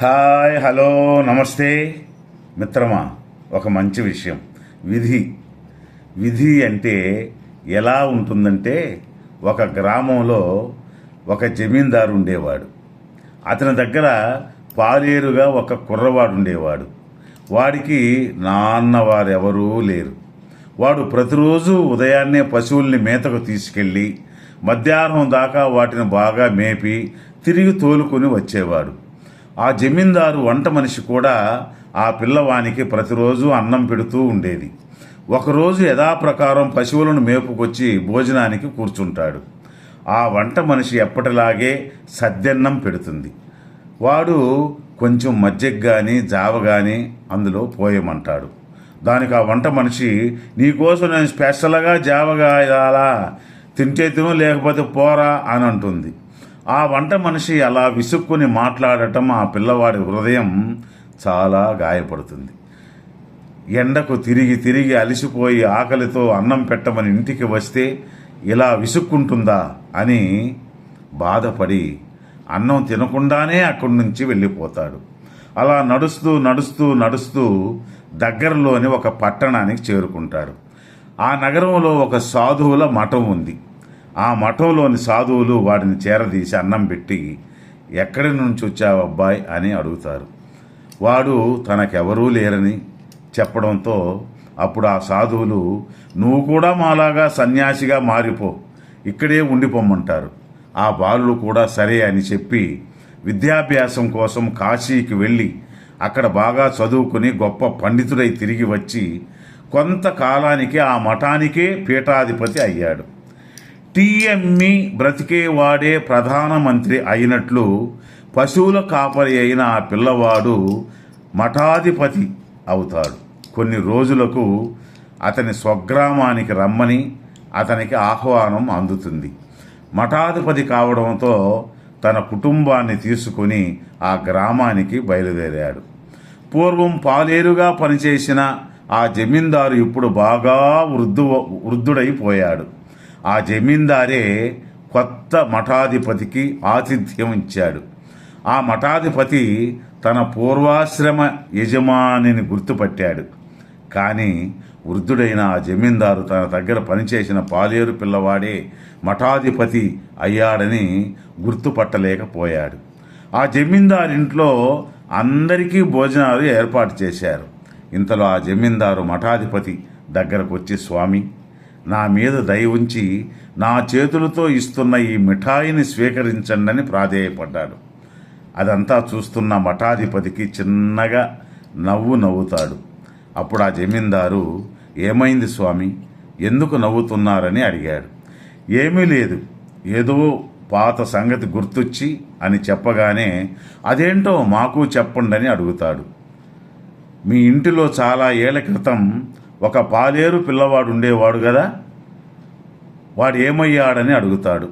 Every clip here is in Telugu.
హాయ్, హలో, నమస్తే మిత్రమా. ఒక మంచి విషయం. విధి విధి అంటే ఎలా ఉంటుందంటే, ఒక గ్రామంలో ఒక జమీందారు ఉండేవాడు. అతని దగ్గర పాలేరుగా ఒక కుర్రవాడు ఉండేవాడు. వాడికి నాన్నవారెవరూ లేరు. వాడు ప్రతిరోజు ఉదయాన్నే పశువుల్ని మేతకు తీసుకెళ్ళి మధ్యాహ్నం దాకా వాటిని బాగా మేపి తిరిగి తోలుకొని వచ్చేవాడు. ఆ జమీందారు వంట మనిషి కూడా ఆ పిల్లవానికి ప్రతిరోజు అన్నం పెడుతూ ఉండేది. ఒకరోజు యథాప్రకారం పశువులను మేపుకొచ్చి భోజనానికి కూర్చుంటాడు. ఆ వంట మనిషి ఎప్పటిలాగే సద్దెన్నం పెడుతుంది. వాడు కొంచెం మజ్జిగ కానీ జావ కానీ అందులో పోయమంటాడు. దానికి ఆ వంట మనిషి, నీకోసం నేను స్పెషల్గా జావగా ఇలా తింటే తిను, లేకపోతే పోరా అని అంటుంది. ఆ వంట మనిషి అలా విసుక్కుని మాట్లాడటం ఆ పిల్లవాడి హృదయం చాలా గాయపడుతుంది. ఎండకు తిరిగి తిరిగి అలసిపోయి ఆకలితో అన్నం పెట్టమని ఇంటికి వస్తే ఇలా విసుక్కుంటుందా అని బాధపడి అన్నం తినకుండానే అక్కడి నుంచి వెళ్ళిపోతాడు. అలా నడుస్తూ నడుస్తూ నడుస్తూ దగ్గరలోని ఒక పట్టణానికి చేరుకుంటాడు. ఆ నగరంలో ఒక సాధువుల మఠం ఉంది. ఆ మఠంలోని సాధువులు వాడిని చేరదీసి అన్నం పెట్టి, ఎక్కడి నుంచి వచ్చావు అబ్బాయి అని అడుగుతారు. వాడు తనకెవరూ లేరని చెప్పడంతో అప్పుడు ఆ సాధువులు, నువ్వు కూడా మాలాగా సన్యాసిగా మారిపో, ఇక్కడే ఉండిపోమ్మంటారు. ఆ బాలుడు కూడా సరే అని చెప్పి విద్యాభ్యాసం కోసం కాశీకి వెళ్ళి అక్కడ బాగా చదువుకుని గొప్ప పండితుడై తిరిగి వచ్చి కొంతకాలానికి ఆ మఠానికే పీఠాధిపతి అయ్యాడు. టీఎంఈ బ్రతికేవాడే ప్రధానమంత్రి అయినట్లు పశువుల కాపరి అయిన ఆ పిల్లవాడు మఠాధిపతి అవుతాడు. కొన్ని రోజులకు అతని స్వగ్రామానికి రమ్మని అతనికి ఆహ్వానం అందుతుంది. మఠాధిపతి కావడంతో తన కుటుంబాన్ని తీసుకుని ఆ గ్రామానికి బయలుదేరాడు. పూర్వం పాలేరుగా పనిచేసిన ఆ జమీందారు ఇప్పుడు బాగా వృద్ధుడైపోయాడు. ఆ జమీందారే కొత్త మఠాధిపతికి ఆతిథ్యం ఇచ్చాడు. ఆ మఠాధిపతి తన పూర్వాశ్రమ యజమానిని గుర్తుపట్టాడు. కానీ వృద్ధుడైన ఆ జమీందారు తన దగ్గర పనిచేసిన పాలేరు పిల్లవాడే మఠాధిపతి అయ్యాడని గుర్తుపట్టలేకపోయాడు. ఆ జమీందారింట్లో అందరికీ భోజనాలు ఏర్పాటు చేశారు. ఇంతలో ఆ జమీందారు మఠాధిపతి దగ్గరకు వచ్చి, స్వామి, నా మీద దయ ఉంచి నా చేతులతో ఇస్తున్న ఈ మిఠాయిని స్వీకరించండి అని ప్రాధేయపడ్డాడు. అదంతా చూస్తున్న మఠాధిపతికి చిన్నగా నవ్వుతాడు. అప్పుడు ఆ జమీందారు, ఏమైంది స్వామి, ఎందుకు నవ్వుతున్నారని అడిగాడు. ఏమీ లేదు, ఏదో పాత సంగతి గుర్తొచ్చి అని చెప్పగానే, అదేంటో మాకు చెప్పండి అని అడుగుతాడు. మీ ఇంటిలో చాలా ఏళ్ల క్రితం ఒక పాలేరు పిల్లవాడు ఉండేవాడు కదా, వాడు ఏమయ్యాడని అడుగుతాడు.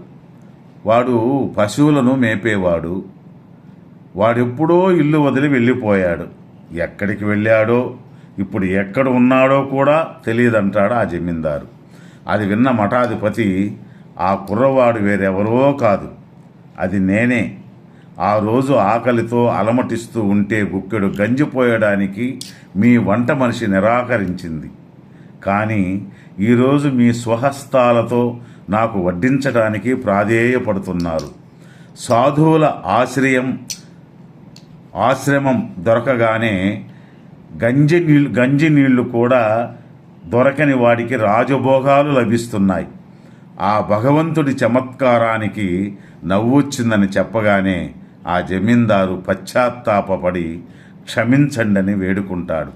వాడు పశువులను మేపేవాడు. వాడెప్పుడో ఇల్లు వదిలి వెళ్ళిపోయాడు. ఎక్కడికి వెళ్ళాడో, ఇప్పుడు ఎక్కడ ఉన్నాడో కూడా తెలియదంటాడు ఆ జమీందారు. అది విన్న మఠాధిపతి, ఆ కుర్రవాడు వేరెవరో కాదు, అది నేనే. ఆ రోజు ఆకలితో అలమటిస్తూ ఉంటే గుక్కెడు గంజిపోయడానికి మీ వంట మనిషి నిరాకరించింది. కానీ ఈరోజు మీ స్వహస్తాలతో నాకు వడ్డించడానికి ప్రాధేయపడుతున్నారు. సాధువుల ఆశ్రమం దొరకగానే గంజి నీళ్లు కూడా దొరకని వాడికి రాజభోగాలు లభిస్తున్నాయి. ఆ భగవంతుడి చమత్కారానికి నవ్వొచ్చిందని చెప్పగానే ఆ జమీందారు పశ్చాత్తాపడి క్షమించండని వేడుకుంటాడు.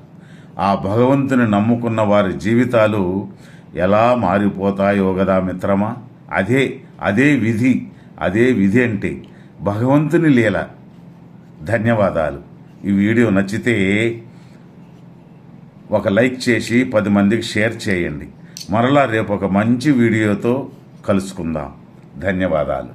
ఆ భగవంతుని నమ్ముకున్న వారి జీవితాలు ఎలా మారిపోతాయో కదా మిత్రమా. అదే విధి అంటే భగవంతుని లీల. ధన్యవాదాలు. ఈ వీడియో నచ్చితే ఒక లైక్ చేసి 10 మందికి షేర్ చేయండి. మరలా రేపు ఒక మంచి వీడియోతో కలుసుకుందాం. ధన్యవాదాలు.